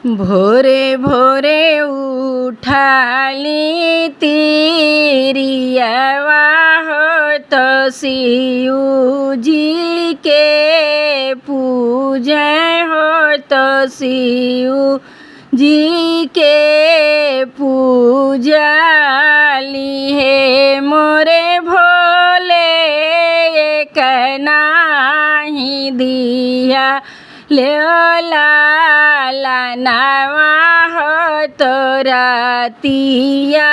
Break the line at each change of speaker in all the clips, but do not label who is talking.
भोरे भोरे उठाली तिरियवा हो तो शिव जी के पूजे हो तो शिव जी के पूजाली है मोरे भोले एक नाही दिया ले लाला नवा हो तो रातिया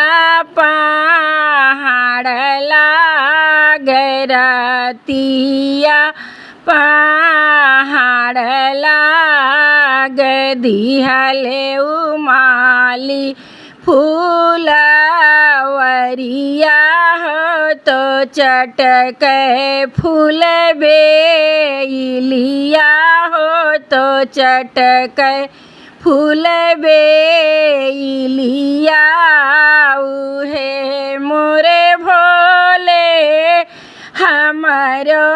पहाड़ लागरतिया पहाड़ लाग दिहले उमाली फूलवरिया हो तो चटक फूल बेलिया हो तो चटक फूल बेलिया उहे मोरे भोले हमारो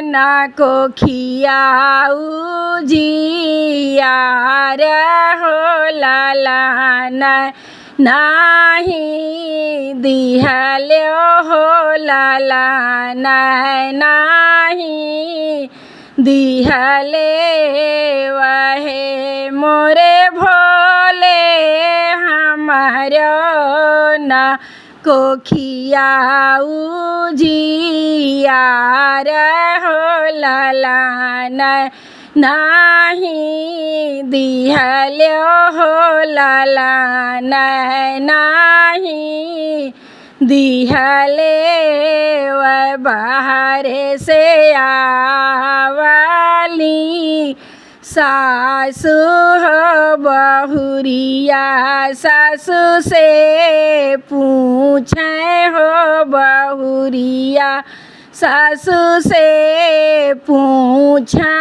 ना को खियाऊ जियार हो लाला नाही दिहल्यो हो लाला नाही दिहले वहे मोरे भोले हमारो ना को खियाऊ जियार हो लाला नाही दिहल्यो हो लाला नाही दिहले व बाहर से आवली सासु हो बहुरिया सासु से पूछे हो बहुरिया सासु से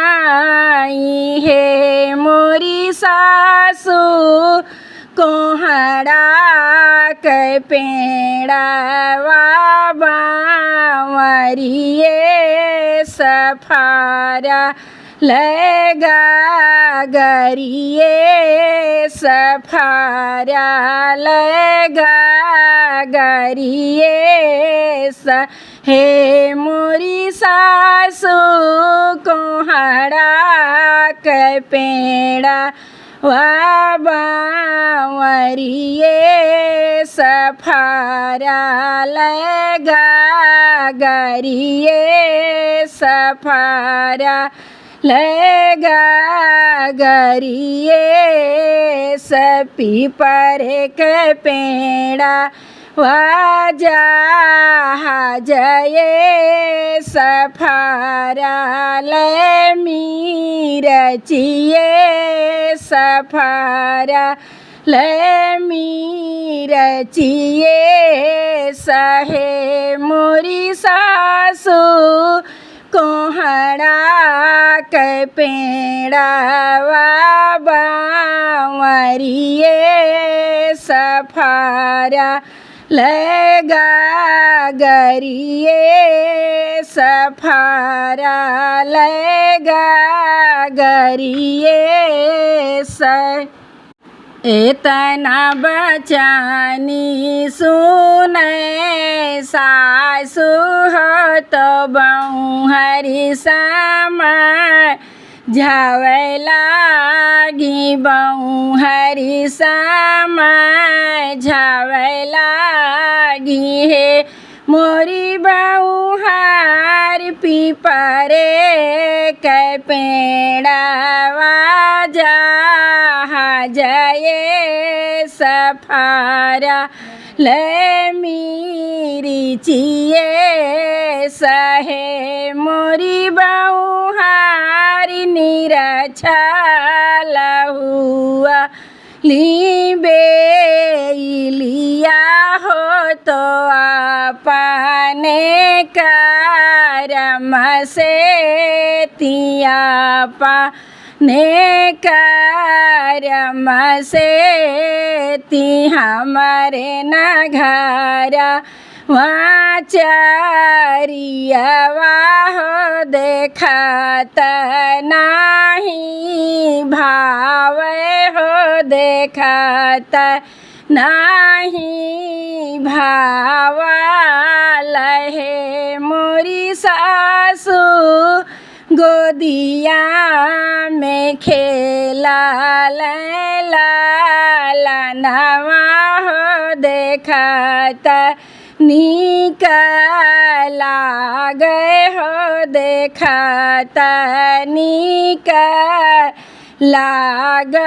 पूछाई है मोरी सासु कोहड़ा के पेड़वा बावरिए सफारा लगा गरिए सफारा लगा गरिए हे मोरी सासु कोहड़ा के पेड़ा बावरिए सफारा लगा गरिए सफारा लगा गरिए पीपर के पेड़ा वाजा जये सफारा मीरचिए सफारा मीरचिए सहे मोरी सासु कोहड़ा के पेड़ा बावरिए सफारा लगा गरिए सफारा लगा गरिए एतना बचानी सुने सासु हो तो बहुहरी समय झावे लागी बहुहरी समय झावे लागी है मोरी बहुहार पीपरे के पेड़वा जये सफारा मीरचिए सहे मोरी बहुहारी निरछल हुआ लिया हो तो अपने करम से तियापा ने करम से ती हमारे न घरा वहाँ चरियवा हो देखत नाही भावे हो देखत नाही भावल हे मोरी सासू गोदिया में खेला लालनवा हो देखत नीक लागे हो देखत नीक लागई।